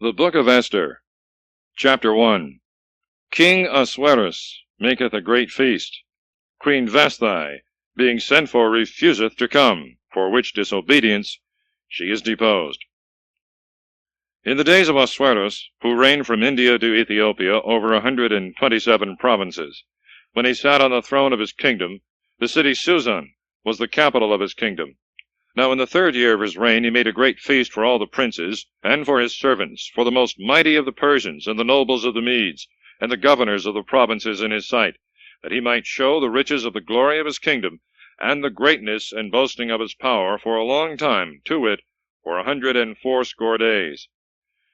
The Book of Esther, Chapter 1. King Ahasuerus maketh a great feast. Queen Vashti, being sent for, refuseth to come, for which disobedience she is deposed. In the days of Ahasuerus, who reigned from India to Ethiopia over 127 provinces, when he sat on the throne of his kingdom, the city Susan was the capital of his kingdom. Now in the 3rd year of his reign he made a great feast for all the princes, and for his servants, for the most mighty of the Persians, and the nobles of the Medes, and the governors of the provinces in his sight, that he might show the riches of the glory of his kingdom, and the greatness and boasting of his power for a long time, to wit, for 180 days.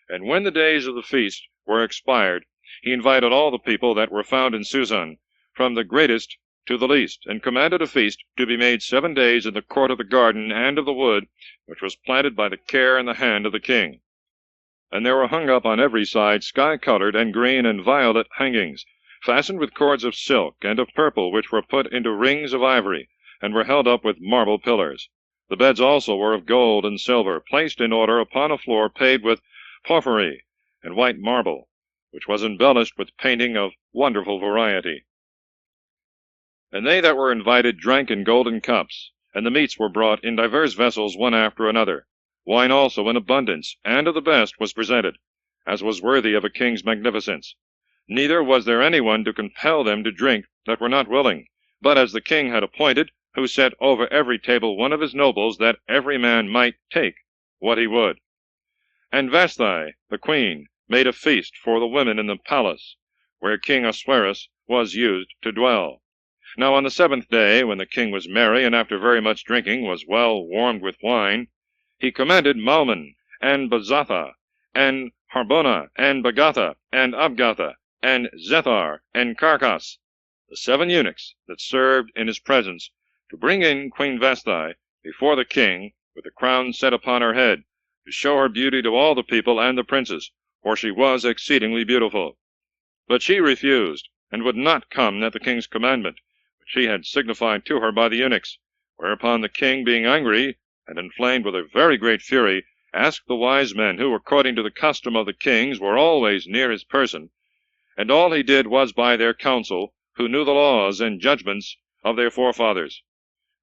And when the days of the feast were expired, he invited all the people that were found in Susan, from the greatest to the least, and commanded a feast to be made 7 days in the court of the garden and of the wood, which was planted by the care and the hand of the king. And there were hung up on every side sky-colored and green and violet hangings, fastened with cords of silk and of purple, which were put into rings of ivory, and were held up with marble pillars. The beds also were of gold and silver, placed in order upon a floor paved with porphyry and white marble, which was embellished with painting of wonderful variety. And they that were invited drank in golden cups, and the meats were brought in divers vessels one after another. Wine also in abundance, and of the best was presented, as was worthy of a king's magnificence. Neither was there any one to compel them to drink that were not willing, but as the king had appointed, who set over every table one of his nobles, that every man might take what he would. And Vashti, the queen, made a feast for the women in the palace, where King Ahasuerus was used to dwell. Now on the 7th day, when the king was merry, and after very much drinking was well warmed with wine, he commanded Malman, and Bazatha, and Harbona, and Bagatha, and Abgatha, and Zethar, and Carcas, the 7 eunuchs that served in his presence, to bring in Queen Vashti before the king, with the crown set upon her head, to show her beauty to all the people and the princes, for she was exceedingly beautiful. But she refused, and would not come at the king's commandment, which she had signified to her by the eunuchs. Whereupon the king, being angry, and inflamed with a very great fury, asked the wise men, who, according to the custom of the kings, were always near his person, and all he did was by their counsel, who knew the laws and judgments of their forefathers.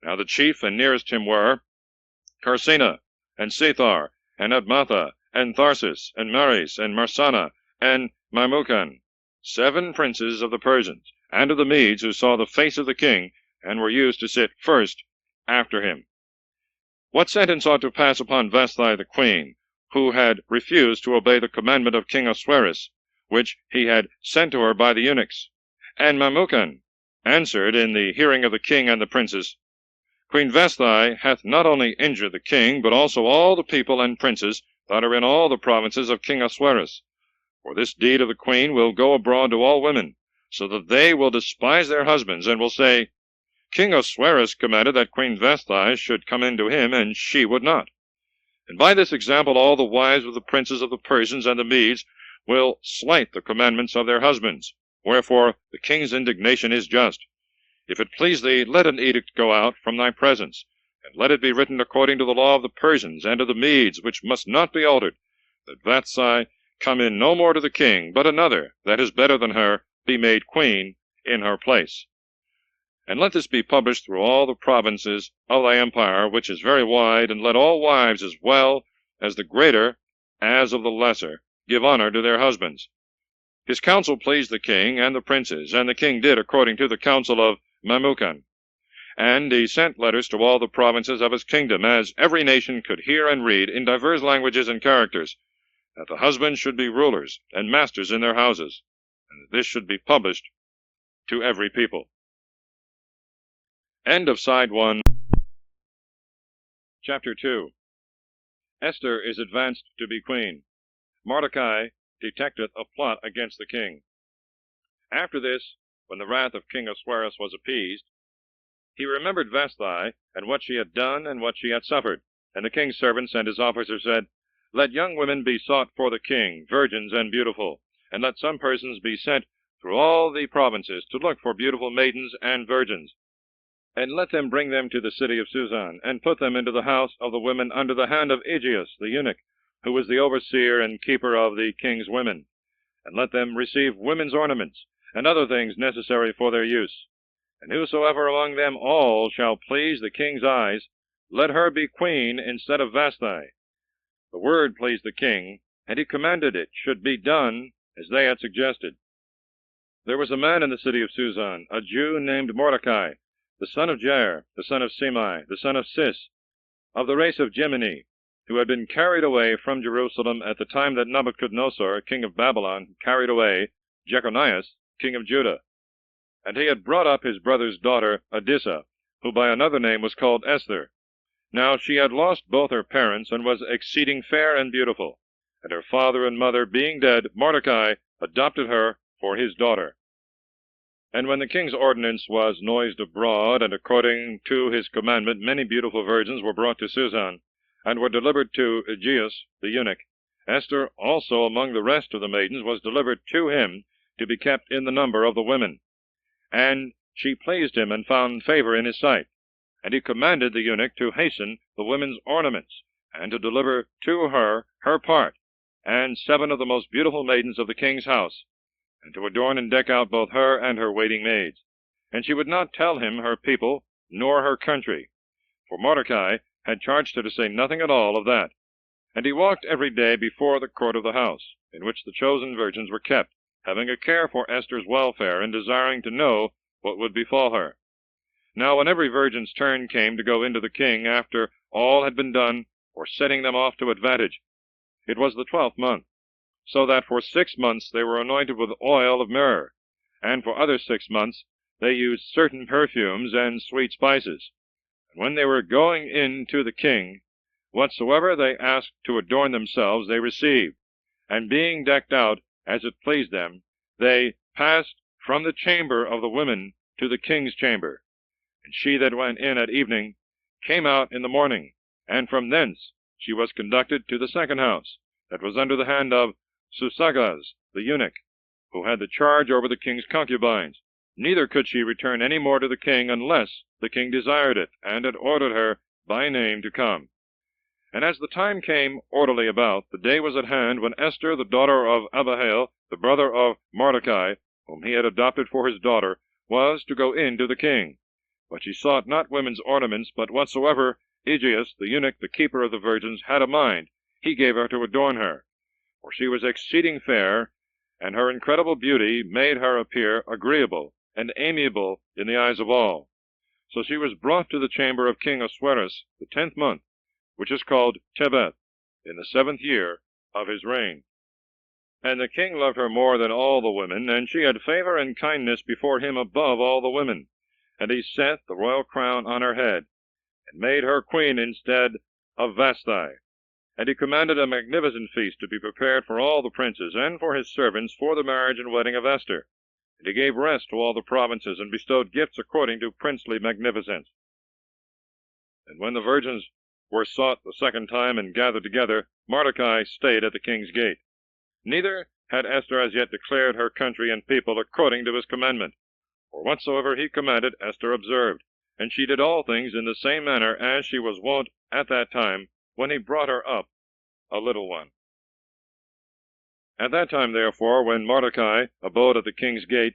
Now the chief and nearest him were Carcina, and Sethar, and Admatha, and Tharsis, and Maris, and Marsana, and Mamucan, 7 princes of the Persians, and of the Medes, who saw the face of the king, and were used to sit first after him. What sentence ought to pass upon Vashti the queen, who had refused to obey the commandment of King Ahasuerus, which he had sent to her by the eunuchs? And Mamucan answered in the hearing of the king and the princes, Queen Vashti hath not only injured the king, but also all the people and princes that are in all the provinces of King Ahasuerus. For this deed of the queen will go abroad to all women, so that they will despise their husbands, and will say, King Ahasuerus commanded that Queen Vashti should come in to him, and she would not. And by this example all the wives of the princes of the Persians and the Medes will slight the commandments of their husbands. Wherefore the king's indignation is just. If it please thee, let an edict go out from thy presence, and let it be written according to the law of the Persians and of the Medes, which must not be altered, that Vashti come in no more to the king, but another, that is better than her, be made queen in her place. And let this be published through all the provinces of thy empire, which is very wide, and let all wives, as well as the greater as of the lesser, give honor to their husbands. His counsel pleased the king and the princes, and the king did according to the counsel of Mamucan. And he sent letters to all the provinces of his kingdom, as every nation could hear and read, in divers languages and characters, that the husbands should be rulers and masters in their houses, and that this should be published to every people. End of Side 1. Chapter 2. Esther is advanced to be queen. Mordecai detecteth a plot against the king. After this, when the wrath of King Ahasuerus was appeased, he remembered Vashti, and what she had done, and what she had suffered. And the king's servants and his officers said, Let young women be sought for the king, virgins and beautiful, and let some persons be sent through all the provinces to look for beautiful maidens and virgins. And let them bring them to the city of Susan, and put them into the house of the women under the hand of Aegeus the eunuch, who was the overseer and keeper of the king's women, and let them receive women's ornaments, and other things necessary for their use. And whosoever among them all shall please the king's eyes, let her be queen instead of Vashti. The word pleased the king, and he commanded it should be done as they had suggested. There was a man in the city of Susan, a Jew named Mordecai, the son of Jair, the son of Semai, the son of Cis, of the race of Gemini, who had been carried away from Jerusalem at the time that Nebuchadnezzar, king of Babylon, carried away Jeconias, king of Judah. And he had brought up his brother's daughter, Adissa, who by another name was called Esther. Now she had lost both her parents, and was exceeding fair and beautiful. And her father and mother being dead, Mordecai adopted her for his daughter. And when the king's ordinance was noised abroad, and according to his commandment many beautiful virgins were brought to Susan, and were delivered to Aegeus the eunuch, Esther also among the rest of the maidens was delivered to him, to be kept in the number of the women. And she pleased him, and found favor in his sight. And he commanded the eunuch to hasten the women's ornaments, and to deliver to her her part, and 7 of the most beautiful maidens of the king's house, and to adorn and deck out both her and her waiting maids. And she would not tell him her people, nor her country, for Mordecai had charged her to say nothing at all of that. And he walked every day before the court of the house, in which the chosen virgins were kept, having a care for Esther's welfare, and desiring to know what would befall her. Now when every virgin's turn came to go into the king, after all had been done, for setting them off to advantage, it was the 12th month, so that for 6 months they were anointed with oil of myrrh, and for other 6 months they used certain perfumes and sweet spices. And when they were going in to the king, whatsoever they asked to adorn themselves they received, and being decked out as it pleased them, they passed from the chamber of the women to the king's chamber. And she that went in at evening came out in the morning, and from thence she was conducted to the second house, that was under the hand of Susagas the eunuch, who had the charge over the king's concubines. Neither could she return any more to the king unless the king desired it, and had ordered her by name to come. And as the time came orderly about, the day was at hand when Esther, the daughter of Abihail, the brother of Mordecai, whom he had adopted for his daughter, was to go in to the king. But she sought not women's ornaments, but whatsoever Aegeus, the eunuch, the keeper of the virgins, had a mind, he gave her to adorn her. For she was exceeding fair, and her incredible beauty made her appear agreeable and amiable in the eyes of all. So she was brought to the chamber of King Ahasuerus the 10th month, which is called Tebeth, in the 7th year of his reign. And the king loved her more than all the women, and she had favor and kindness before him above all the women. And he set the royal crown on her head, and made her queen instead of Vashti. And he commanded a magnificent feast to be prepared for all the princes, and for his servants, for the marriage and wedding of Esther. And he gave rest to all the provinces, and bestowed gifts according to princely magnificence. And when the virgins were sought the second time and gathered together, Mordecai stayed at the king's gate. Neither had Esther as yet declared her country and people according to his commandment. For whatsoever he commanded, Esther observed, and she did all things in the same manner as she was wont at that time, when he brought her up a little one. At that time, therefore, when Mordecai abode at the king's gate,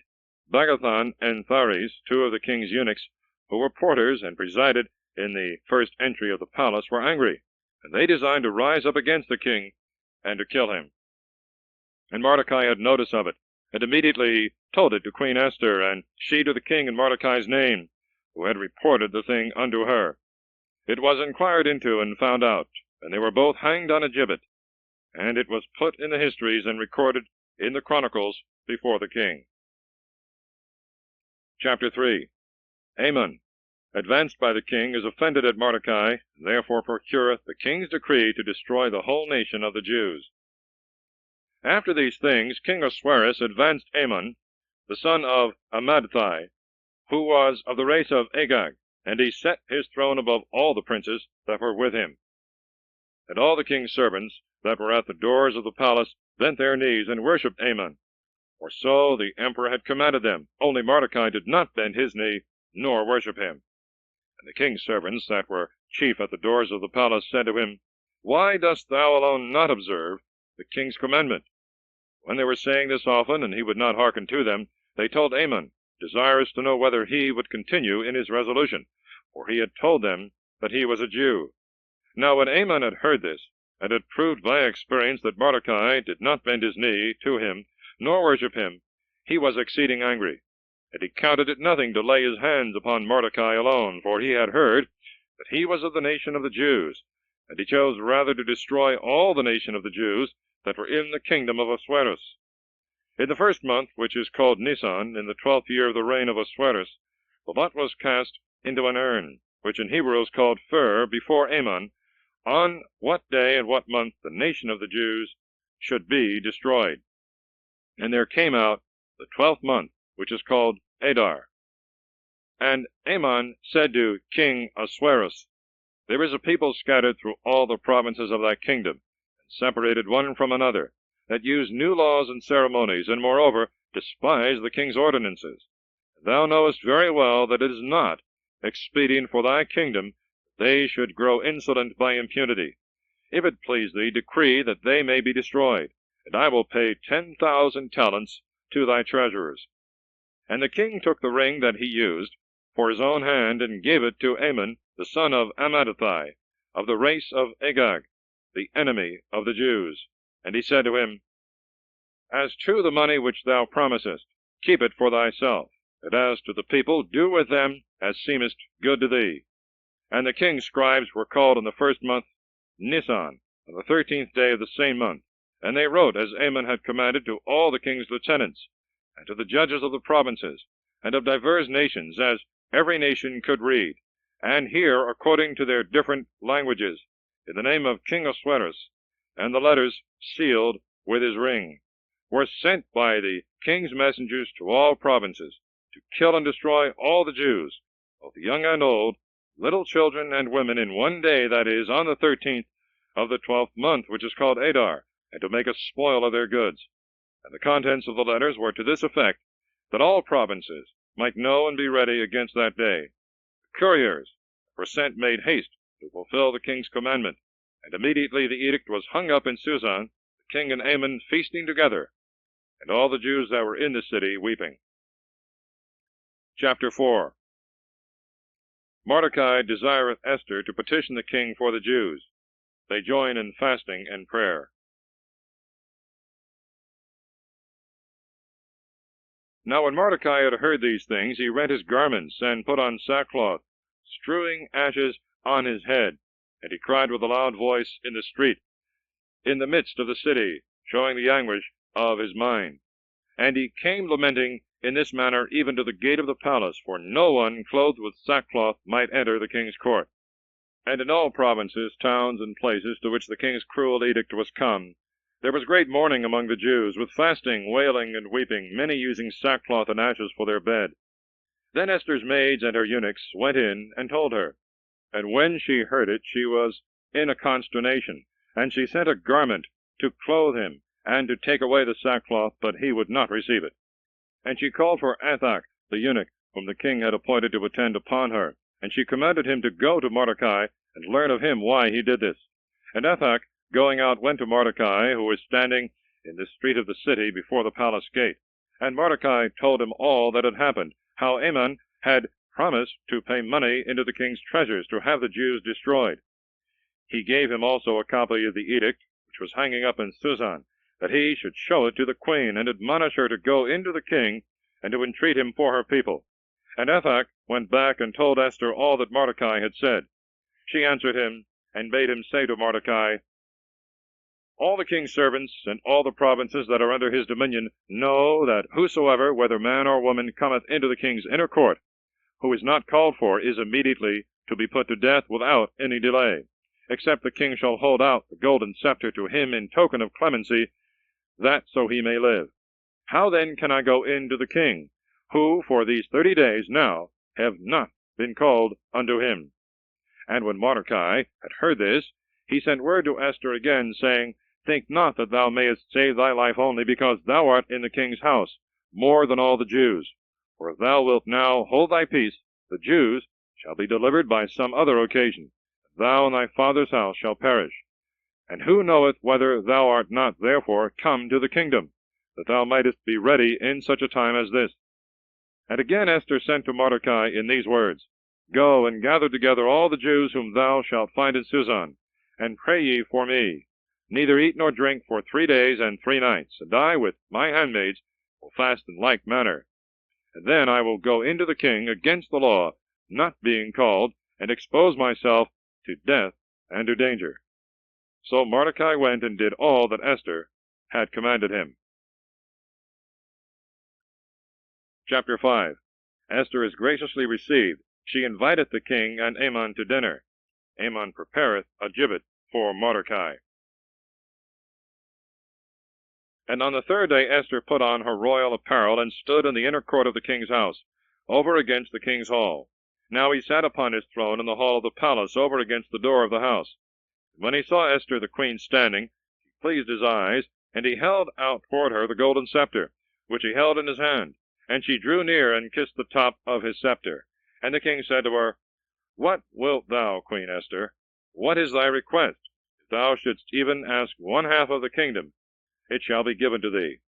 Bagathan and Thares, 2 of the king's eunuchs, who were porters and presided in the first entry of the palace, were angry, and they designed to rise up against the king and to kill him. And Mordecai had notice of it, and immediately he told it to Queen Esther, and she to the king in Mordecai's name, who had reported the thing unto her. It was inquired into and found out, and they were both hanged on a gibbet, and it was put in the histories and recorded in the chronicles before the king. Chapter 3. Haman, advanced by the king, is offended at Mordecai, and therefore procureth the king's decree to destroy the whole nation of the Jews. After these things, King Ahasuerus advanced Haman, the son of Amathai, who was of the race of Agag, and he set his throne above all the princes that were with him. And all the king's servants that were at the doors of the palace bent their knees and worshipped Haman, for so the emperor had commanded them. Only Mordecai did not bend his knee, nor worship him. And the king's servants that were chief at the doors of the palace said to him, Why dost thou alone not observe the king's commandment? When they were saying this often, and he would not hearken to them, they told Haman, desirous to know whether he would continue in his resolution, for he had told them that he was a Jew. Now when Haman had heard this, and had proved by experience that Mordecai did not bend his knee to him, nor worship him, he was exceeding angry. And he counted it nothing to lay his hands upon Mordecai alone, for he had heard that he was of the nation of the Jews, and he chose rather to destroy all the nation of the Jews that were in the kingdom of Ahasuerus. In the first month, which is called Nisan, in the 12th year of the reign of Ahasuerus, the lot was cast into an urn, which in Hebrew is called fur, before Haman, on what day and what month the nation of the Jews should be destroyed. And there came out the 12th month, which is called Adar. And Haman said to King Ahasuerus, there is a people scattered through all the provinces of thy kingdom, and separated one from another, that use new laws and ceremonies, and moreover despise the king's ordinances. Thou knowest very well that it is not expedient for thy kingdom that they should grow insolent by impunity. If it please thee, decree that they may be destroyed, and I will pay 10,000 talents to thy treasurers. And the king took the ring that he used for his own hand, and gave it to Haman, the son of Ammadattai, of the race of Agag, the enemy of the Jews. And he said to him, as to the money which thou promisest, keep it for thyself, and as to the people, do with them as seemest good to thee. And the king's scribes were called in the first month Nisan, on the 13th day of the same month, and they wrote as Haman had commanded to all the king's lieutenants, and to the judges of the provinces, and of divers nations, as every nation could read, and hear according to their different languages, in the name of King Ahasuerus, and the letters, sealed with his ring, were sent by the king's messengers to all provinces, to kill and destroy all the Jews, both young and old, little children and women, in one day, that is, on the 13th of the 12th month, which is called Adar, and to make a spoil of their goods. And the contents of the letters were to this effect, that all provinces might know and be ready against that day. The couriers were sent made haste to fulfill the king's commandment, and immediately the edict was hung up in Susan, the king and Haman feasting together, and all the Jews that were in the city weeping. Chapter 4. Mordecai desireth Esther to petition the king for the Jews. They join in fasting and prayer. Now when Mordecai had heard these things, he rent his garments, and put on sackcloth, strewing ashes on his head. And he cried with a loud voice in the street, in the midst of the city, showing the anguish of his mind. And he came lamenting in this manner even to the gate of the palace, for no one clothed with sackcloth might enter the king's court. And in all provinces, towns, and places to which the king's cruel edict was come, there was great mourning among the Jews, with fasting, wailing, and weeping, many using sackcloth and ashes for their bed. Then Esther's maids and her eunuchs went in and told her. And when she heard it, she was in a consternation, and she sent a garment to clothe him, and to take away the sackcloth, but he would not receive it. And she called for Athach, the eunuch, whom the king had appointed to attend upon her, and she commanded him to go to Mordecai, and learn of him why he did this. And Athach, going out, went to Mordecai, who was standing in the street of the city before the palace gate. And Mordecai told him all that had happened, how Haman had promised to pay money into the king's treasures to have the Jews destroyed. He gave him also a copy of the edict, which was hanging up in Susan, that he should show it to the queen, and admonish her to go into the king, and to entreat him for her people. And Athach went back and told Esther all that Mordecai had said. She answered him, and bade him say to Mordecai, all the king's servants, and all the provinces that are under his dominion, know that whosoever, whether man or woman, cometh into the king's inner court, who is not called for, is immediately to be put to death without any delay, except the king shall hold out the golden scepter to him in token of clemency, that so he may live. How then can I go in to the king, who for these 30 days now have not been called unto him? And when Mordecai had heard this, he sent word to Esther again, saying, think not that thou mayest save thy life only because thou art in the king's house, more than all the Jews. For if thou wilt now hold thy peace, the Jews shall be delivered by some other occasion, and thou and thy father's house shall perish. And who knoweth whether thou art not therefore come to the kingdom, that thou mightest be ready in such a time as this? And again Esther sent to Mordecai in these words, Go and gather together all the Jews whom thou shalt find in Susan, and pray ye for me. Neither eat nor drink for 3 days and 3 nights, and I with my handmaids will fast in like manner. And then I will go into the king against the law, not being called, and expose myself to death and to danger. So Mordecai went and did all that Esther had commanded him. Chapter 5. Esther is graciously received. She inviteth the king and Haman to dinner. Haman prepareth a gibbet for Mordecai. And on the 3rd day Esther put on her royal apparel, and stood in the inner court of the king's house, over against the king's hall. Now he sat upon his throne in the hall of the palace, over against the door of the house. And when he saw Esther the queen standing, he pleased his eyes, and he held out toward her the golden scepter, which he held in his hand. And she drew near and kissed the top of his scepter. And the king said to her, What wilt thou, Queen Esther? What is thy request? If thou shouldst even ask 1/2 of the kingdom, it shall be given to thee.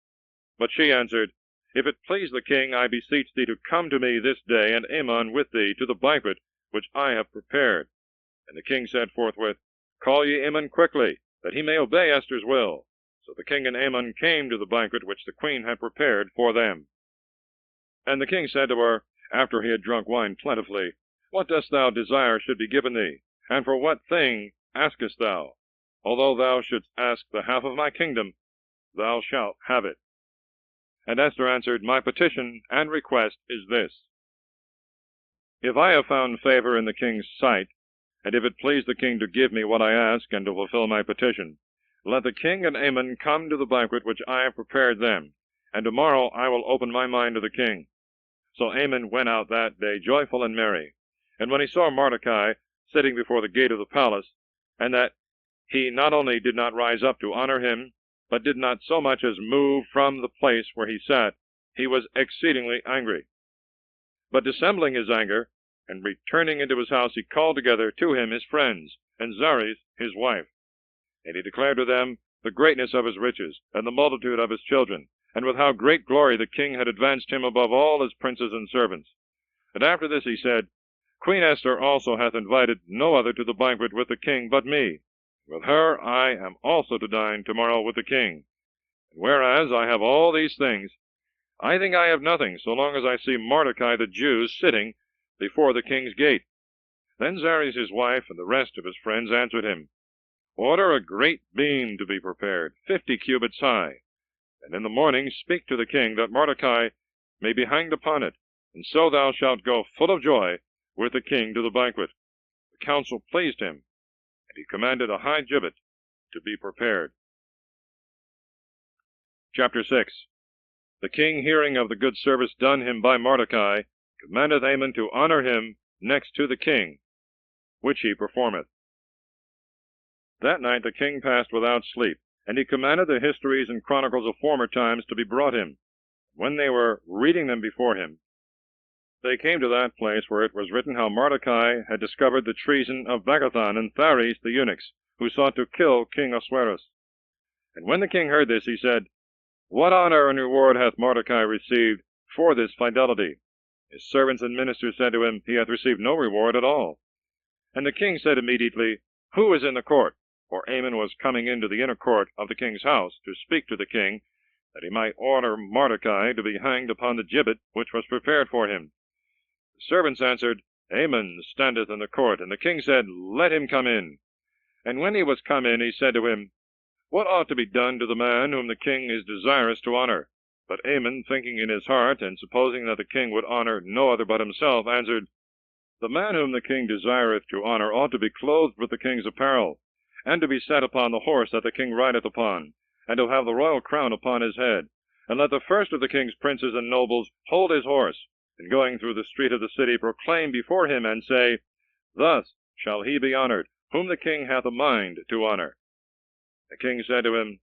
But she answered, If it please the king, I beseech thee to come to me this day, and Haman with thee, to the banquet which I have prepared. And the king said forthwith, Call ye Haman quickly, that he may obey Esther's will. So the king and Haman came to the banquet which the queen had prepared for them. And the king said to her, after he had drunk wine plentifully, What dost thou desire should be given thee? And for what thing askest thou? Although thou shouldst ask the half of my kingdom, thou shalt have it. And Esther answered, My petition and request is this. If I have found favor in the king's sight, and if it please the king to give me what I ask, and to fulfill my petition, let the king and Haman come to the banquet which I have prepared them, and tomorrow I will open my mind to the king. So Haman went out that day joyful and merry. And when he saw Mordecai sitting before the gate of the palace, and that he not only did not rise up to honor him, but did not so much as move from the place where he sat, he was exceedingly angry. But dissembling his anger, and returning into his house, he called together to him his friends, and Zeresh his wife. And he declared to them the greatness of his riches, and the multitude of his children, and with how great glory the king had advanced him above all his princes and servants. And after this he said, Queen Esther also hath invited no other to the banquet with the king but me. With her I am also to dine tomorrow with the king. And whereas I have all these things, I think I have nothing, so long as I see Mordecai the Jew sitting before the king's gate. Then Zeresh his wife and the rest of his friends answered him, Order a great beam to be prepared, 50 cubits high, and in the morning speak to the king, that Mordecai may be hanged upon it, and so thou shalt go full of joy with the king to the banquet. The counsel pleased him, and he commanded a high gibbet to be prepared. Chapter 6. The king, hearing of the good service done him by Mordecai, commandeth Haman to honor him next to the king, which he performeth. That night the king passed without sleep, and he commanded the histories and chronicles of former times to be brought him. When they were reading them before him, they came to that place where it was written how Mordecai had discovered the treason of Bagathan and Thares the eunuchs, who sought to kill King Ahasuerus. And when the king heard this, he said, What honor and reward hath Mordecai received for this fidelity? His servants and ministers said to him, He hath received no reward at all. And the king said immediately, Who is in the court? For Haman was coming into the inner court of the king's house to speak to the king, that he might order Mordecai to be hanged upon the gibbet which was prepared for him. The servants answered, Haman standeth in the court. And the king said, Let him come in. And when he was come in, he said to him, What ought to be done to the man whom the king is desirous to honor? But Haman, thinking in his heart, and supposing that the king would honor no other but himself, answered, The man whom the king desireth to honor ought to be clothed with the king's apparel, and to be set upon the horse that the king rideth upon, and to have the royal crown upon his head. And let the first of the king's princes and nobles hold his horse, and going through the street of the city proclaim before him, and say, Thus shall he be honored, whom the king hath a mind to honor. The king said to him,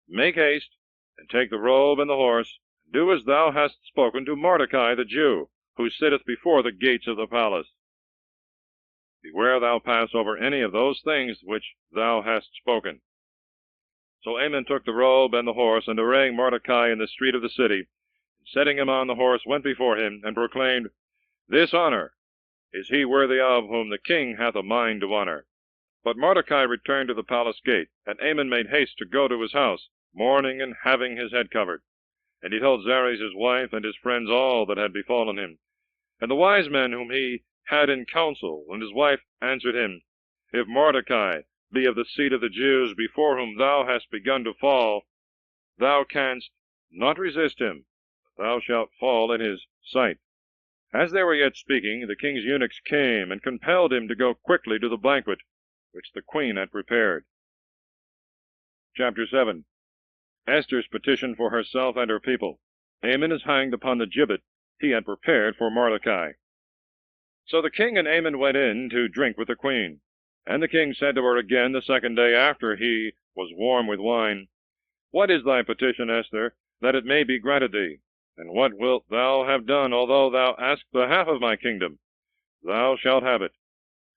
Make haste, and take the robe and the horse, and do as thou hast spoken to Mordecai the Jew, who sitteth before the gates of the palace. Beware thou pass over any of those things which thou hast spoken. So Haman took the robe and the horse, and arraying Mordecai in the street of the city, setting him on the horse, went before him, and proclaimed, This honor is he worthy of whom the king hath a mind to honor. But Mordecai returned to the palace gate, and Haman made haste to go to his house, mourning and having his head covered. And he told Zeres his wife and his friends all that had befallen him, and the wise men whom he had in council. And his wife answered him, If Mordecai be of the seed of the Jews, before whom thou hast begun to fall, thou canst not resist him, but thou shalt fall in his sight. As they were yet speaking, the king's eunuchs came, and compelled him to go quickly to the banquet which the queen had prepared. Chapter 7. Esther's petition for herself and her people. Haman is hanged upon the gibbet he had prepared for Mordecai. So the king and Haman went in to drink with the queen. And the king said to her again the second day after he was warm with wine, What is thy petition, Esther, that it may be granted thee? And what wilt thou have done, although thou ask the half of my kingdom? Thou shalt have it.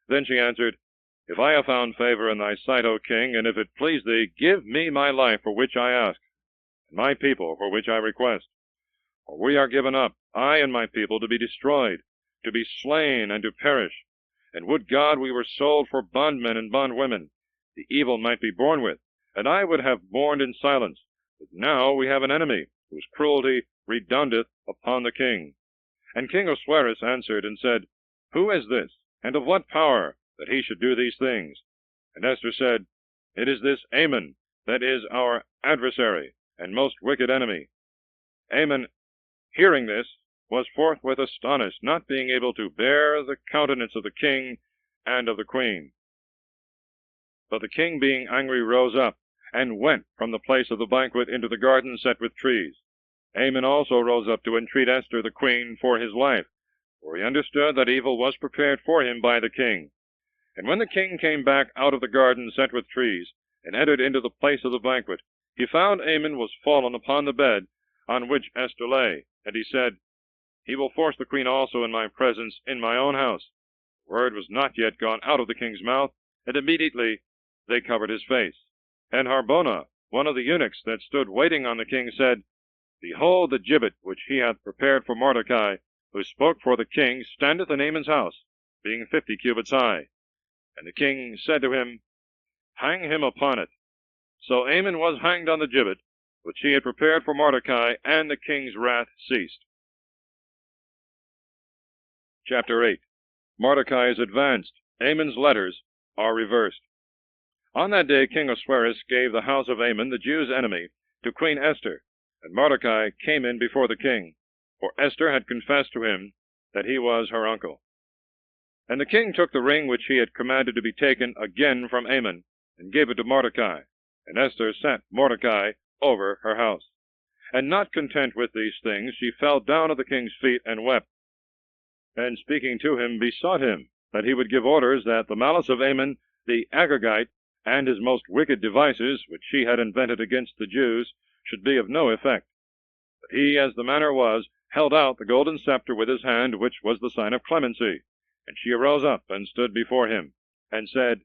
Then she answered, If I have found favor in thy sight, O king, and if it please thee, give me my life for which I ask, and my people for which I request. For we are given up, I and my people, to be destroyed, to be slain, and to perish. And would God we were sold for bondmen and bondwomen, the evil might be borne with, and I would have borne in silence. But now we have an enemy, whose cruelty redoundeth upon the king. And King Ahasuerus answered and said, Who is this, and of what power, that he should do these things? And Esther said, It is this Haman, that is our adversary, and most wicked enemy. Haman, hearing this, was forthwith astonished, not being able to bear the countenance of the king and of the queen. But the king, being angry, rose up, and went from the place of the banquet into the garden set with trees. Haman also rose up to entreat Esther the queen for his life, for he understood that evil was prepared for him by the king. And when the king came back out of the garden set with trees, and entered into the place of the banquet, he found Haman was fallen upon the bed on which Esther lay. And he said, He will force the queen also in my presence in my own house. The word was not yet gone out of the king's mouth, and immediately they covered his face. And Harbona, one of the eunuchs that stood waiting on the king, said, Behold, the gibbet which he hath prepared for Mordecai, who spoke for the king, standeth in Haman's house, being 50 cubits high. And the king said to him, Hang him upon it. So Haman was hanged on the gibbet, which he had prepared for Mordecai, and the king's wrath ceased. Chapter 8. Mordecai is advanced. Haman's letters are reversed. On that day King Ahasuerus gave the house of Haman, the Jews' enemy, to Queen Esther, and Mordecai came in before the king, for Esther had confessed to him that he was her uncle. And the king took the ring which he had commanded to be taken again from Haman, and gave it to Mordecai, and Esther set Mordecai over her house. And not content with these things, she fell down at the king's feet and wept, and speaking to him, besought him that he would give orders that the malice of Haman the Agagite, and his most wicked devices, which she had invented against the Jews, should be of no effect. But he, as the manner was, held out the golden scepter with his hand, which was the sign of clemency. And she arose up and stood before him, and said,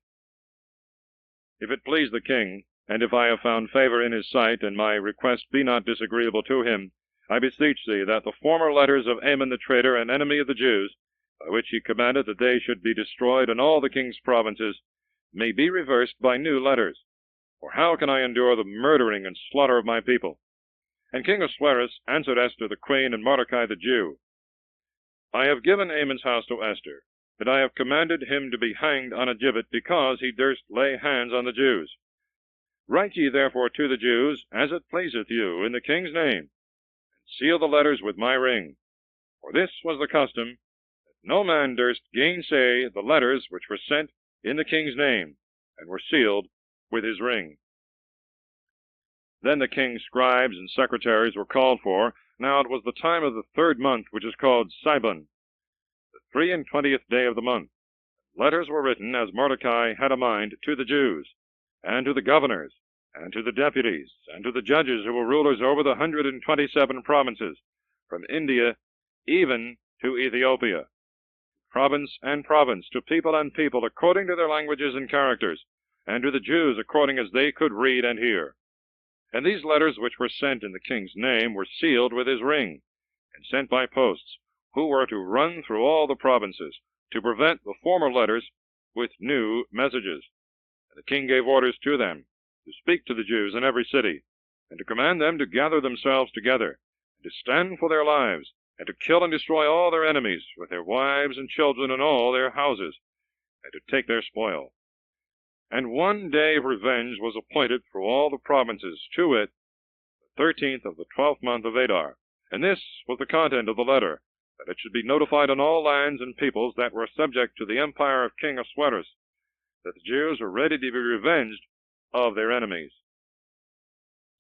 If it please the king, and if I have found favor in his sight, and my request be not disagreeable to him, I beseech thee that the former letters of Haman the traitor and enemy of the Jews, by which he commanded that they should be destroyed in all the king's provinces, may be reversed by new letters. For how can I endure the murdering and slaughter of my people? And King Ahasuerus answered Esther the queen and Mordecai the Jew, I have given Haman's house to Esther, and I have commanded him to be hanged on a gibbet, because he durst lay hands on the Jews. Write ye therefore to the Jews, as it pleaseth you, in the king's name, and seal the letters with my ring. For this was the custom, that no man durst gainsay the letters which were sent in the king's name, and were sealed with his ring. Then the king's scribes and secretaries were called for. Now it was the time of the 3rd month, which is called Sibon, the 23 day of the month. Letters were written, as Mordecai had a mind, to the Jews, and to the governors, and to the deputies, and to the judges who were rulers over the 127 provinces, from India even to Ethiopia, province and province, to people and people, according to their languages and characters, and to the Jews according as they could read and hear. And these letters, which were sent in the king's name, were sealed with his ring, and sent by posts, who were to run through all the provinces, to prevent the former letters with new messages. And the king gave orders to them to speak to the Jews in every city, and to command them to gather themselves together, and to stand for their lives, and to kill and destroy all their enemies, with their wives and children and all their houses, and to take their spoil. And one day of revenge was appointed for all the provinces, to wit, the 13th of the 12th month of Adar. And this was the content of the letter, that it should be notified on all lands and peoples that were subject to the empire of King Ahasuerus, that the Jews were ready to be revenged of their enemies.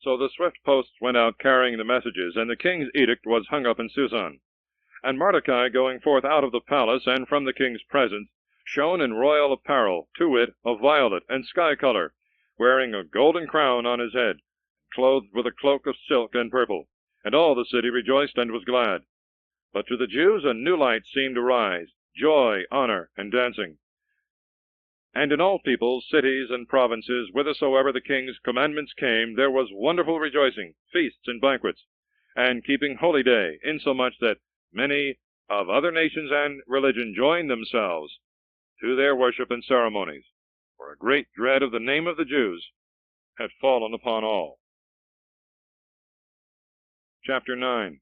So the swift posts went out carrying the messages, and the king's edict was hung up in Susan. And Mordecai, going forth out of the palace and from the king's presence, shone in royal apparel, to wit, of violet and sky color, wearing a golden crown on his head, clothed with a cloak of silk and purple. And all the city rejoiced and was glad. But to the Jews a new light seemed to rise, joy, honor, and dancing. And in all peoples, cities, and provinces, whithersoever the king's commandments came, there was wonderful rejoicing, feasts and banquets, and keeping holy day, insomuch that many of other nations and religion joined themselves to their worship and ceremonies, for a great dread of the name of the Jews had fallen upon all. Chapter 9.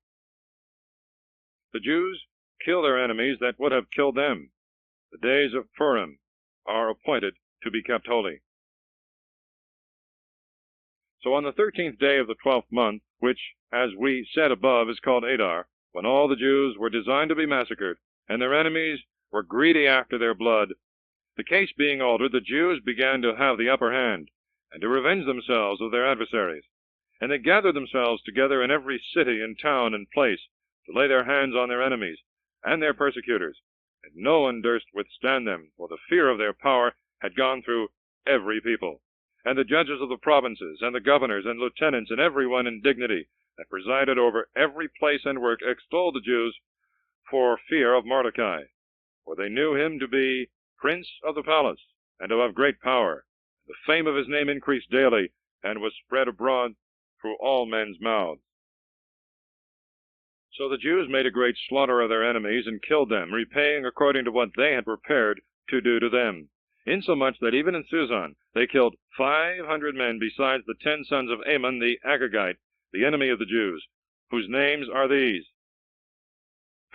The Jews kill their enemies that would have killed them. The days of Purim are appointed to be kept holy. So on the 13th day of the 12th month, which, as we said above, is called Adar, when all the Jews were designed to be massacred, and their enemies were greedy after their blood, the case being altered, the Jews began to have the upper hand, and to revenge themselves of their adversaries. And they gathered themselves together in every city and town and place, to lay their hands on their enemies and their persecutors, and no one durst withstand them, for the fear of their power had gone through every people. And the judges of the provinces, and the governors and lieutenants, and every one in dignity, that presided over every place and work, extolled the Jews for fear of Mordecai, for they knew him to be prince of the palace, and to have great power. The fame of his name increased daily, and was spread abroad through all men's mouths. So the Jews made a great slaughter of their enemies, and killed them, repaying according to what they had prepared to do to them, insomuch that even in Susan they killed 500 men, besides the 10 sons of Haman the Agagite, the enemy of the Jews, whose names are these: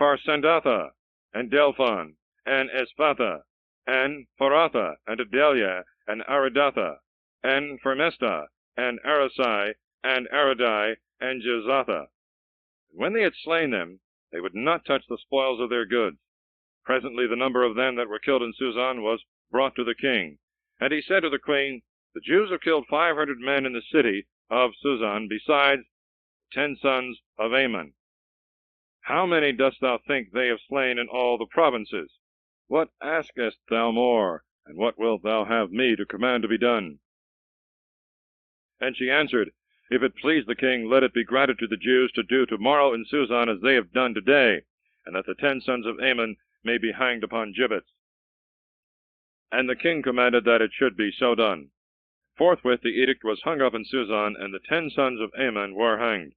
Pharsandatha, and Delphon, and Espatha, and Paratha, and Adelia, and Aridatha, and Fermesta, and Arasai, and Aradai, and Jezatha. When they had slain them, they would not touch the spoils of their goods. Presently the number of them that were killed in Susan was brought to the king. And he said to the queen, The Jews have killed 500 men in the city of Susan, besides 10 sons of Haman. How many dost thou think they have slain in all the provinces? What askest thou more, and what wilt thou have me to command to be done? And she answered, If it please the king, let it be granted to the Jews to do tomorrow in Susan as they have done today, and that the 10 sons of Haman may be hanged upon gibbets. And the king commanded that it should be so done. Forthwith the edict was hung up in Susan, and the 10 sons of Haman were hanged.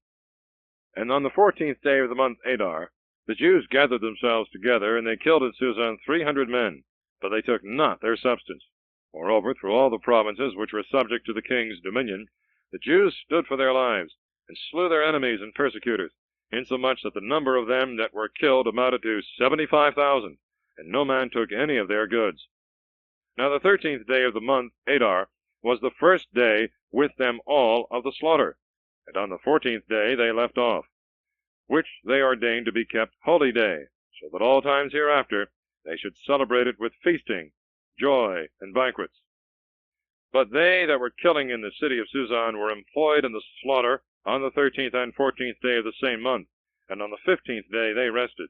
And on the 14th day of the month Adar, the Jews gathered themselves together, and they killed in Susan 300 men, but they took not their substance. Moreover, through all the provinces which were subject to the king's dominion, the Jews stood for their lives, and slew their enemies and persecutors, insomuch that the number of them that were killed amounted to 75,000, and no man took any of their goods. Now the 13th day of the month Adar was the first day with them all of the slaughter, and on the 14th day they left off, which they ordained to be kept holy day, so that all times hereafter they should celebrate it with feasting, joy, and banquets. But they that were killing in the city of Susan were employed in the slaughter on the 13th and 14th day of the same month, and on the 15th day they rested.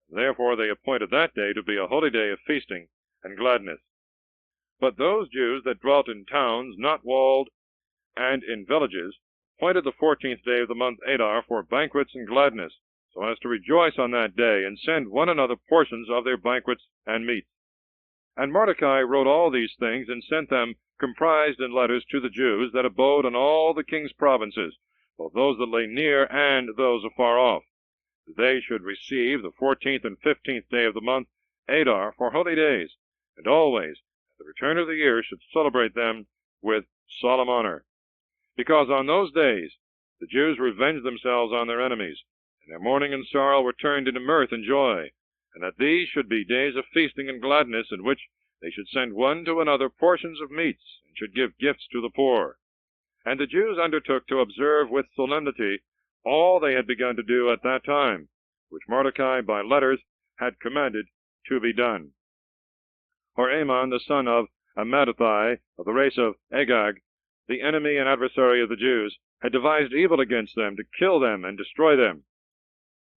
Therefore they appointed that day to be a holy day of feasting and gladness. But those Jews that dwelt in towns not walled and in villages appointed the 14th day of the month Adar for banquets and gladness, so as to rejoice on that day, and send one another portions of their banquets and meats. And Mordecai wrote all these things, and sent them comprised in letters to the Jews that abode in all the king's provinces, both those that lay near and those afar off, that they should receive the 14th and 15th day of the month Adar for holy days, and always at the return of the year should celebrate them with solemn honor. Because on those days the Jews revenged themselves on their enemies, and their mourning and sorrow were turned into mirth and joy, and that these should be days of feasting and gladness, in which they should send one to another portions of meats, and should give gifts to the poor. And the Jews undertook to observe with solemnity all they had begun to do at that time, which Mordecai by letters had commanded to be done. For Haman, the son of Hammedatha, of the race of Agag, the enemy and adversary of the Jews, had devised evil against them, to kill them and destroy them,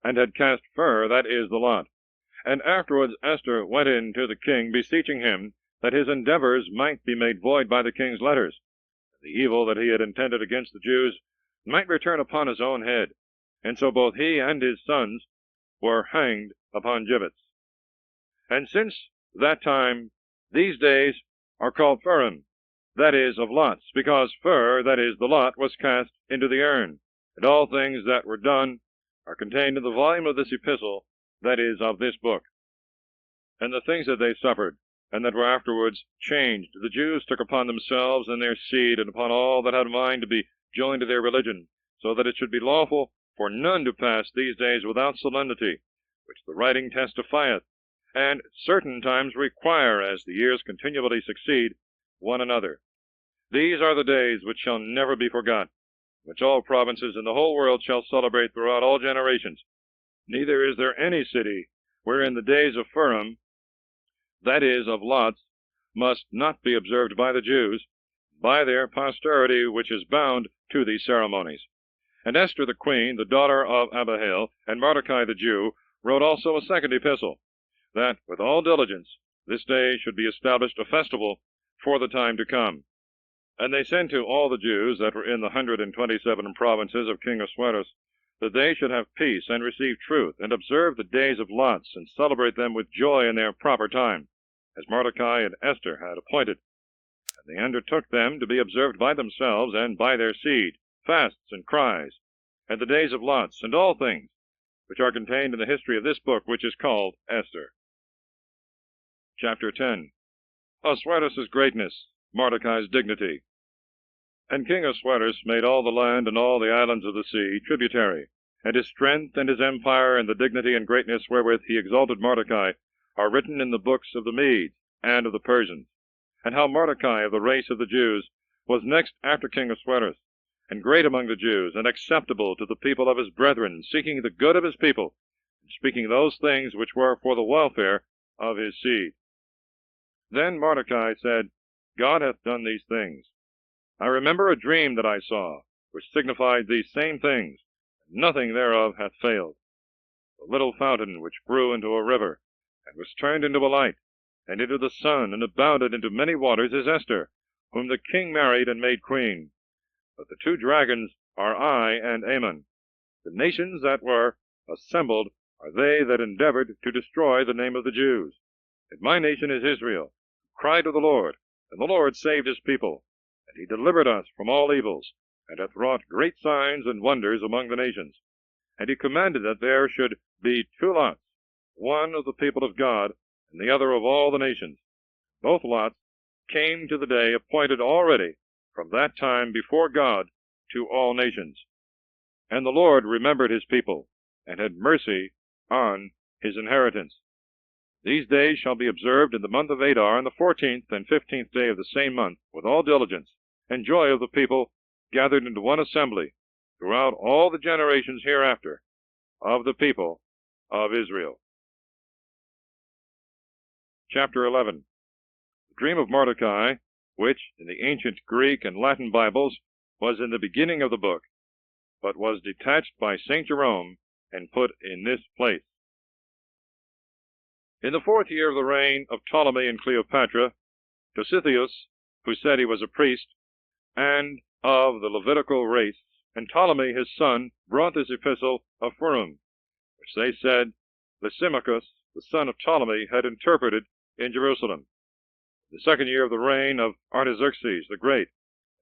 and had cast fur, that is, the lot. And afterwards Esther went in to the king, beseeching him that his endeavors might be made void by the king's letters, and the evil that he had intended against the Jews might return upon his own head. And so both he and his sons were hanged upon gibbets. And since that time these days are called Purim, that is, of lots, because fur, that is, the lot, was cast into the urn. And all things that were done are contained in the volume of this epistle, that is, of this book. And the things that they suffered, and that were afterwards changed, the Jews took upon themselves and their seed, and upon all that had a mind to be joined to their religion, so that it should be lawful for none to pass these days without solemnity, which the writing testifieth, and certain times require, as the years continually succeed one another. These are the days which shall never be forgot, which all provinces in the whole world shall celebrate throughout all generations. Neither is there any city wherein the days of Purim, that is, of lots, must not be observed by the Jews, by their posterity which is bound to these ceremonies. And Esther the queen, the daughter of Abihail, and Mordecai the Jew, wrote also a second epistle, that with all diligence this day should be established a festival for the time to come. And they sent to all the Jews that were in the 127 provinces of King Ahasuerus, that they should have peace, and receive truth, and observe the days of lots, and celebrate them with joy in their proper time, as Mordecai and Esther had appointed. And they undertook them to be observed by themselves and by their seed, fasts and cries, and the days of lots, and all things which are contained in the history of this book, which is called Esther. Chapter 10. Ahasuerus' greatness, Mordecai's dignity. And King Ahasuerus made all the land and all the islands of the sea tributary, and his strength and his empire and the dignity and greatness wherewith he exalted Mordecai are written in the books of the Medes and of the Persians, and how Mordecai of the race of the Jews was next after King Ahasuerus, and great among the Jews, and acceptable to the people of his brethren, seeking the good of his people, and speaking those things which were for the welfare of his seed. Then Mordecai said, God hath done these things. I remember a dream that I saw, which signified these same things, and nothing thereof hath failed. The little fountain which grew into a river, and was turned into a light, and into the sun, and abounded into many waters, is Esther, whom the king married and made queen. But the two dragons are I and Haman. The nations that were assembled are they that endeavored to destroy the name of the Jews. And my nation is Israel, who cried to the Lord, and the Lord saved his people. And he delivered us from all evils, and hath wrought great signs and wonders among the nations. And he commanded that there should be two lots, one of the people of God, and the other of all the nations. Both lots came to the day appointed already from that time before God to all nations. And the Lord remembered his people, and had mercy on his inheritance. These days shall be observed in the month of Adar, on the 14th and 15th day of the same month, with all diligence, and joy of the people gathered into one assembly, throughout all the generations hereafter, of the people of Israel. Chapter 11. The dream of Mordecai, which in the ancient Greek and Latin Bibles was in the beginning of the book, but was detached by St. Jerome and put in this place. In the 4th year of the reign of Ptolemy and Cleopatra, Dositheus, who said he was a priest, and of the Levitical race, and Ptolemy his son, brought this epistle of Purim, which they said Lysimachus, the son of Ptolemy, had interpreted in Jerusalem. the 2nd year of the reign of Artaxerxes the Great,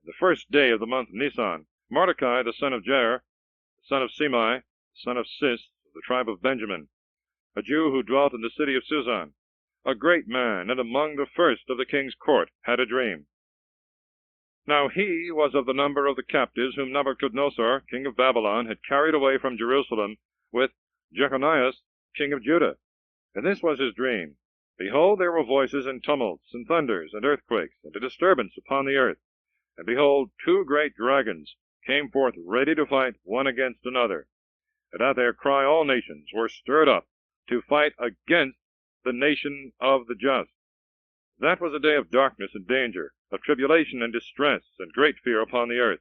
the 1st day of the month Nisan, Mordecai, the son of Jair, the son of Semai, the son of Cis, of the tribe of Benjamin, a Jew who dwelt in the city of Susan, a great man, and among the first of the king's court, had a dream. Now he was of the number of the captives whom Nebuchadnezzar, king of Babylon, had carried away from Jerusalem with Jeconias, king of Judah. And this was his dream. Behold, there were voices and tumults, and thunders, and earthquakes, and a disturbance upon the earth. And behold, 2 great dragons came forth ready to fight one against another. And at their cry all nations were stirred up to fight against the nation of the just. That was a day of darkness and danger, of tribulation and distress, and great fear upon the earth.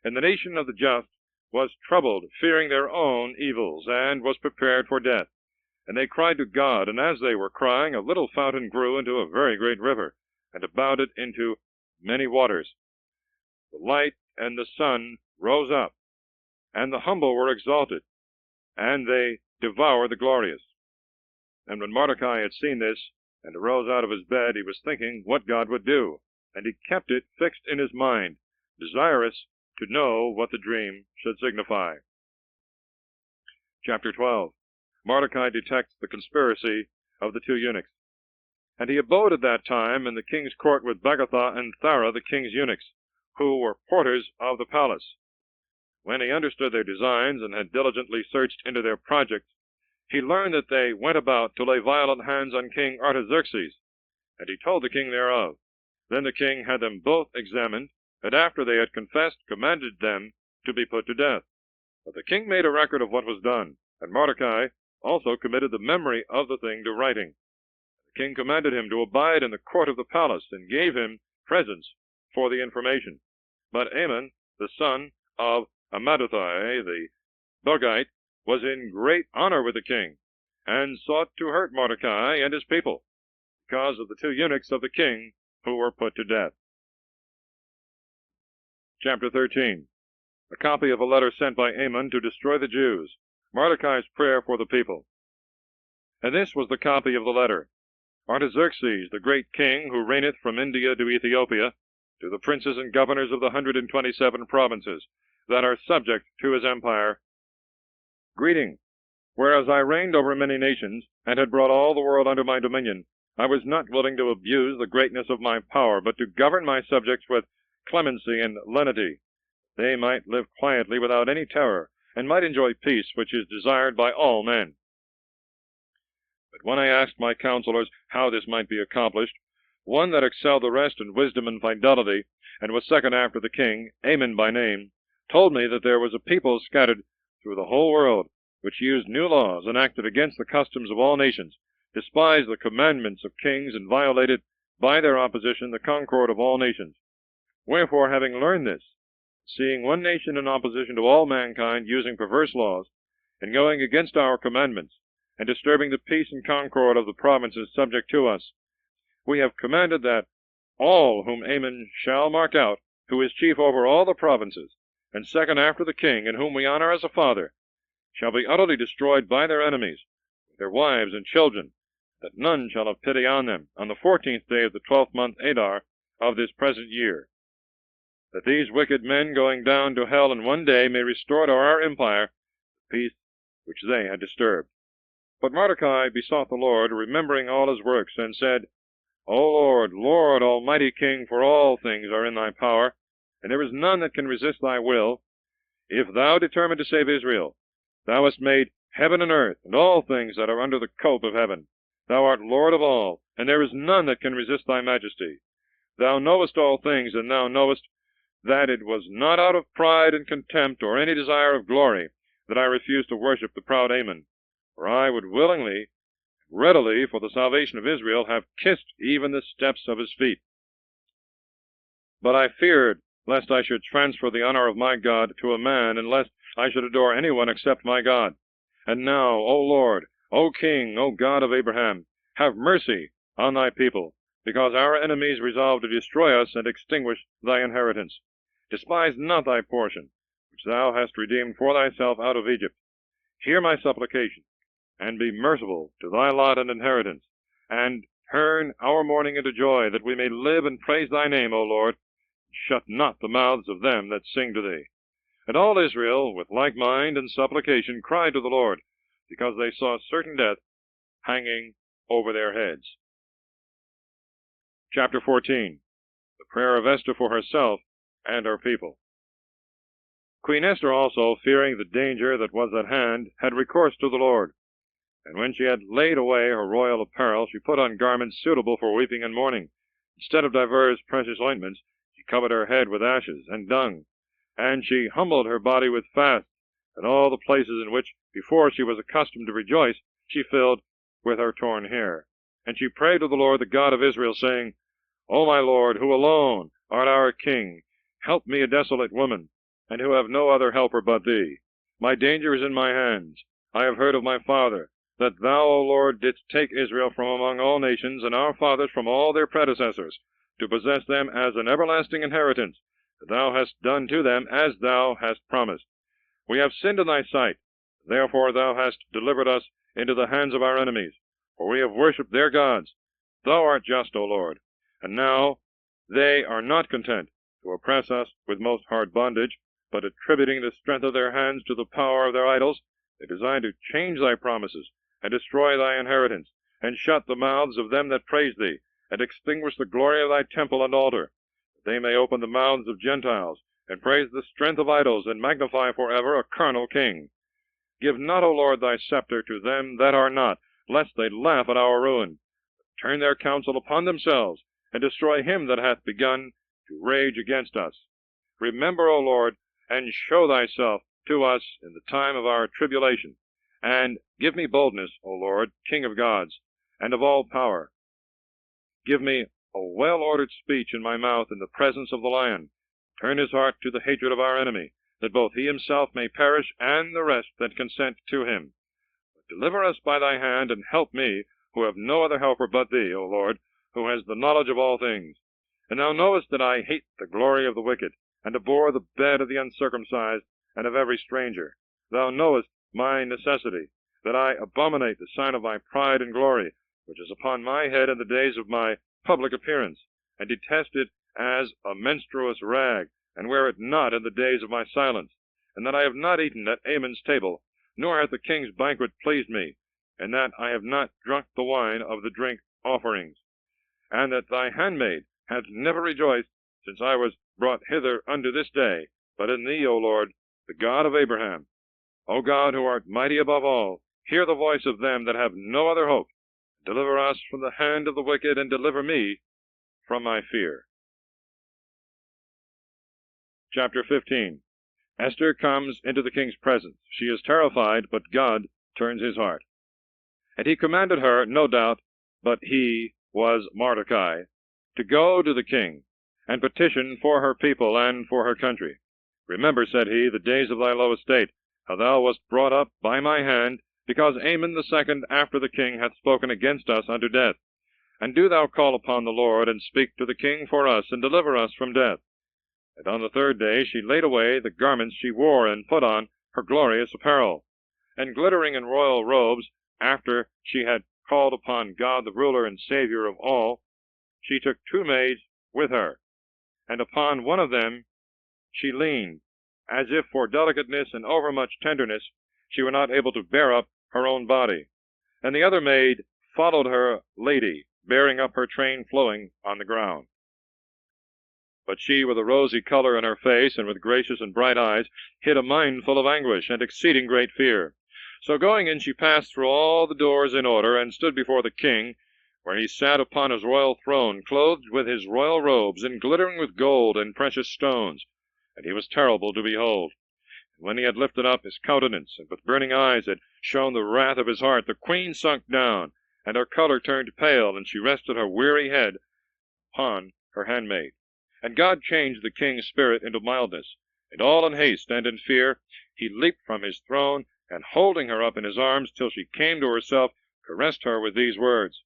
And the nation of the just was troubled, fearing their own evils, and was prepared for death. And they cried to God, and as they were crying, a little fountain grew into a very great river, and abounded into many waters. The light and the sun rose up, and the humble were exalted, and they devoured the glorious. And when Mordecai had seen this, and arose out of his bed, he was thinking what God would do, and he kept it fixed in his mind, desirous to know what the dream should signify. Chapter 12. Mordecai detects the conspiracy of the 2 eunuchs. And he abode at that time in the king's court with Bagatha and Thara, the king's eunuchs, who were porters of the palace. When he understood their designs, and had diligently searched into their projects, he learned that they went about to lay violent hands on King Artaxerxes, and he told the king thereof. Then the king had them both examined, and after they had confessed, commanded them to be put to death. But the king made a record of what was done, and Mordecai also committed the memory of the thing to writing. The king commanded him to abide in the court of the palace, and gave him presents for the information. But Haman, the son of Amadathiah, the Bugite, was in great honor with the king, and sought to hurt Mordecai and his people, because of the 2 eunuchs of the king who were put to death. Chapter 13. A copy of a letter sent by Haman to destroy the Jews, Mordecai's prayer for the people. And this was the copy of the letter. Artaxerxes, the great king, who reigneth from India to Ethiopia, to the princes and governors of the 127 provinces that are subject to his empire, greeting. Whereas I reigned over many nations, and had brought all the world under my dominion, I was not willing to abuse the greatness of my power, but to govern my subjects with clemency and lenity. They might live quietly without any terror, and might enjoy peace, which is desired by all men. But when I asked my counselors how this might be accomplished, one that excelled the rest in wisdom and fidelity, and was second after the king, Haman by name, told me that there was a people scattered through the whole world, which used new laws, and acted against the customs of all nations, despised the commandments of kings, and violated by their opposition the concord of all nations. Wherefore, having learned this, seeing one nation in opposition to all mankind, using perverse laws, and going against our commandments, and disturbing the peace and concord of the provinces subject to us, we have commanded that all whom Haman shall mark out, who is chief over all the provinces, and second after the king, and whom we honor as a father, shall be utterly destroyed by their enemies, with their wives and children, that none shall have pity on them, on the 14th day of the 12th month Adar of this present year, that these wicked men going down to hell in one day may restore to our empire the peace which they had disturbed. But Mordecai besought the Lord, remembering all his works, and said, O Lord, Lord, almighty King, for all things are in thy power, and there is none that can resist thy will. If thou determine to save Israel, thou hast made heaven and earth, and all things that are under the cope of heaven. Thou art Lord of all, and there is none that can resist thy majesty. Thou knowest all things, and thou knowest that it was not out of pride and contempt, or any desire of glory, that I refused to worship the proud Haman. For I would willingly, readily, for the salvation of Israel, have kissed even the steps of his feet. But I feared lest I should transfer the honor of my God to a man, and lest I should adore anyone except my God. And now, O Lord, O King, O God of Abraham, have mercy on thy people, because our enemies resolve to destroy us and extinguish thy inheritance. Despise not thy portion, which thou hast redeemed for thyself out of Egypt. Hear my supplication, and be merciful to thy lot and inheritance, and Turn our mourning into joy, that we may live and praise thy name, O Lord. Shut not the mouths of them that sing to thee. And all Israel, with like mind and supplication, cried to the Lord, because they saw certain death hanging over their heads. Chapter 14. The prayer of Esther for herself and her people. Queen Esther also, fearing the danger that was at hand, had recourse to the Lord. And when she had laid away her royal apparel, she put on garments suitable for weeping and mourning. Instead of divers precious ointments, she covered her head with ashes and dung. And she humbled her body with fasts, and all the places in which before she was accustomed to rejoice, she filled with her torn hair. And she prayed to the Lord, the God of Israel, saying, O my Lord, who alone art our King, help me, a desolate woman, and who have no other helper but thee. My danger is in my hands. I have heard of my father, that thou, O Lord, didst take Israel from among all nations, and our fathers from all their predecessors, to possess them as an everlasting inheritance. Thou hast done to them as thou hast promised. We have sinned in thy sight. Therefore thou hast delivered us into the hands of our enemies, for we have worshipped their gods. Thou art just, O Lord. And now they are not content to oppress us with most hard bondage, but attributing the strength of their hands to the power of their idols, they design to change thy promises, and destroy thy inheritance, and shut the mouths of them that praise thee, and extinguish the glory of thy temple and altar. They may open the mouths of Gentiles, and praise the strength of idols, and magnify forever a carnal king. Give not, O Lord, thy scepter to them that are not, lest they laugh at our ruin. Turn their counsel upon themselves, and destroy him that hath begun to rage against us. Remember, O Lord, and show thyself to us in the time of our tribulation. And give me boldness, O Lord, King of gods, and of all power. Give me a well-ordered speech in my mouth in the presence of the lion. Turn his heart to the hatred of our enemy, that both he himself may perish, and the rest that consent to him. But deliver us by thy hand, and help me, who have no other helper but thee, O Lord, who has the knowledge of all things. And thou knowest that I hate the glory of the wicked, and abhor the bed of the uncircumcised, and of every stranger. Thou knowest my necessity, that I abominate the sign of my pride and glory, which is upon my head in the days of my public appearance, and detest it as a menstruous rag, and wear it not in the days of my silence, and that I have not eaten at Haman's table, nor hath the king's banquet pleased me, and that I have not drunk the wine of the drink offerings, and that thy handmaid hath never rejoiced since I was brought hither unto this day, but in thee, O Lord, the God of Abraham. O God, who art mighty above all, hear the voice of them that have no other hope. Deliver us from the hand of the wicked, and deliver me from my fear. Chapter 15. Esther comes into the king's presence. She is terrified, but God turns his heart. And he commanded her, no doubt, but he was Mordecai, to go to the king, and petition for her people and for her country. Remember, said he, the days of thy low estate, how thou wast brought up by my hand, because Haman the second after the king hath spoken against us unto death. And do thou call upon the Lord, and speak to the king for us, and deliver us from death. And on the third day she laid away the garments she wore, and put on her glorious apparel. And glittering in royal robes, after she had called upon God the ruler and Savior of all, she took 2 maids with her, and upon one of them she leaned, as if for delicateness and overmuch tenderness she were not able to bear up her own body. And the other maid followed her lady, bearing up her train flowing on the ground. But she, with a rosy color in her face, and with gracious and bright eyes, hid a mind full of anguish and exceeding great fear. So going in, she passed through all the doors in order, and stood before the king, where he sat upon his royal throne, clothed with his royal robes, and glittering with gold and precious stones. And he was terrible to behold. And when he had lifted up his countenance, and with burning eyes had shown the wrath of his heart, the queen sunk down, and her color turned pale, and she rested her weary head upon her handmaid. And God changed the king's spirit into mildness, and all in haste and in fear he leaped from his throne, and holding her up in his arms till she came to herself, caressed her with these words,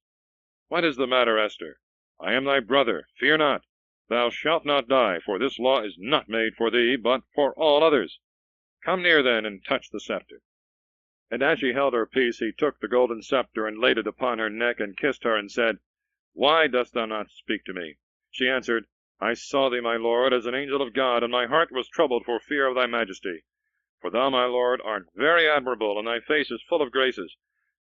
What is the matter, Esther? I am thy brother, fear not. Thou shalt not die, for this law is not made for thee, but for all others. Come near then, and touch the scepter. And as she held her peace, he took the golden scepter, and laid it upon her neck, and kissed her, and said, Why dost thou not speak to me? She answered, I saw thee, my lord, as an angel of God, and my heart was troubled for fear of thy majesty. For thou, my lord, art very admirable, and thy face is full of graces.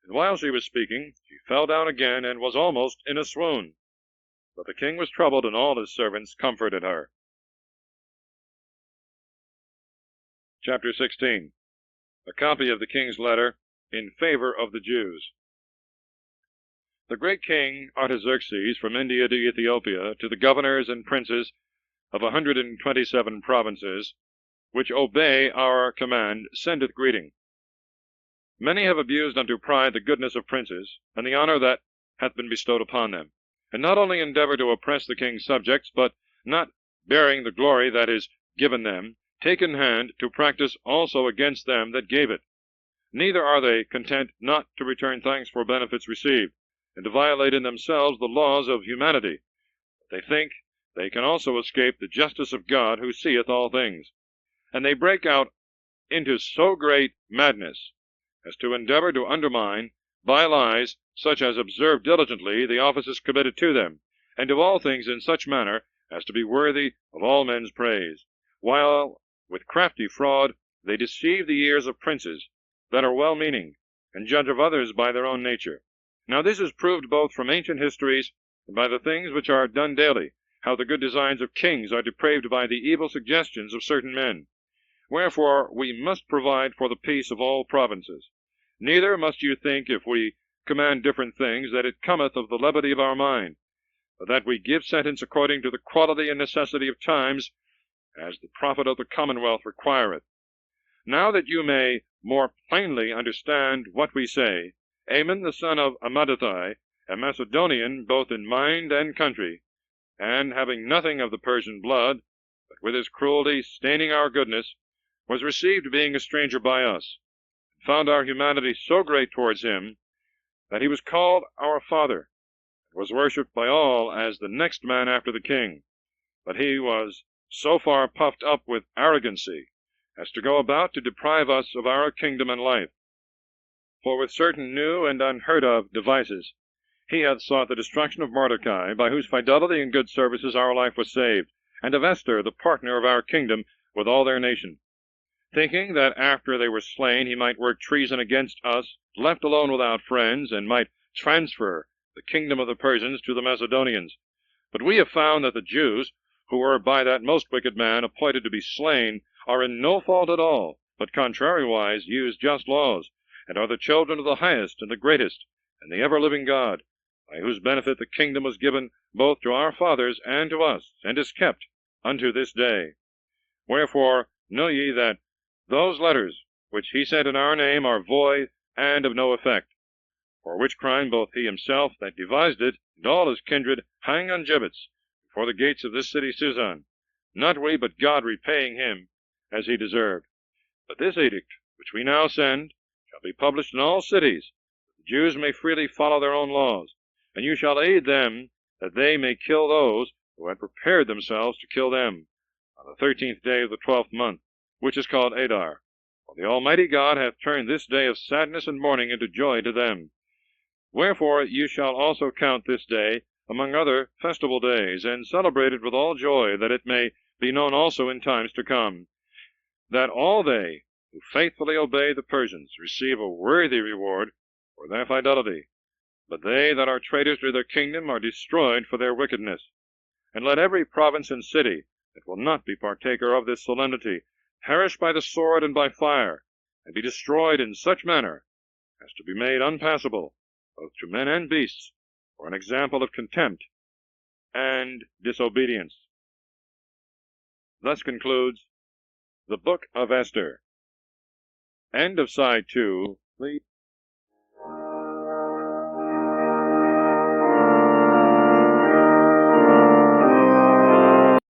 And while she was speaking, she fell down again, and was almost in a swoon. But the king was troubled, and all his servants comforted her. Chapter 16. A copy of the king's letter in favor of the Jews. The great king Artaxerxes, from India to Ethiopia, to the governors and princes of 127 provinces, which obey our command, sendeth greeting. Many have abused unto pride the goodness of princes, and the honor that hath been bestowed upon them, and not only endeavor to oppress the king's subjects, but, not bearing the glory that is given them, take in hand to practice also against them that gave it. Neither are they content not to return thanks for benefits received, and to violate in themselves the laws of humanity. They think they can also escape the justice of God, who seeth all things. And they break out into so great madness as to endeavor to undermine, by lies, such as observe diligently the offices committed to them, and do all things in such manner as to be worthy of all men's praise, while with crafty fraud they deceive the ears of princes that are well-meaning, and judge of others by their own nature. Now this is proved both from ancient histories and by the things which are done daily, how the good designs of kings are depraved by the evil suggestions of certain men. Wherefore we must provide for the peace of all provinces. Neither must you think, if we command different things, that it cometh of the levity of our mind, but that we give sentence according to the quality and necessity of times, as the profit of the commonwealth requireth. Now that you may more plainly understand what we say, Haman the son of Hammedatha, a Macedonian both in mind and country, and having nothing of the Persian blood, but with his cruelty staining our goodness, was received being a stranger by us, and found our humanity so great towards him, that he was called our father, and was worshipped by all as the next man after the king. But he was so far puffed up with arrogancy as to go about to deprive us of our kingdom and life. For with certain new and unheard-of devices he hath sought the destruction of Mordecai, by whose fidelity and good services our life was saved, and of Esther, the partner of our kingdom, with all their nation, thinking that after they were slain he might work treason against us, left alone without friends, and might transfer the kingdom of the Persians to the Macedonians. But we have found that the Jews, who were by that most wicked man appointed to be slain, are in no fault at all, but contrariwise use just laws, and are the children of the highest and the greatest, and the ever-living God, by whose benefit the kingdom was given both to our fathers and to us, and is kept unto this day. Wherefore know ye that those letters which he sent in our name are void and of no effect, for which crime both he himself that devised it, and all his kindred, hang on gibbets before the gates of this city Susan, not we, but God repaying him as he deserved. But this edict, which we now send, shall be published in all cities, that the Jews may freely follow their own laws, and you shall aid them, that they may kill those who had prepared themselves to kill them, on the 13th day of the 12th month, which is called Adar. For the Almighty God hath turned this day of sadness and mourning into joy to them. Wherefore you shall also count this day among other festival days, and celebrate it with all joy, that it may be known also in times to come, that all they who faithfully obey the Persians receive a worthy reward for their fidelity, but they that are traitors to their kingdom are destroyed for their wickedness. And let every province and city that will not be partaker of this solemnity perish by the sword and by fire, and be destroyed in such manner as to be made unpassable, both to men and beasts, for an example of contempt and disobedience. Thus concludes the Book of Esther. End of Side 2.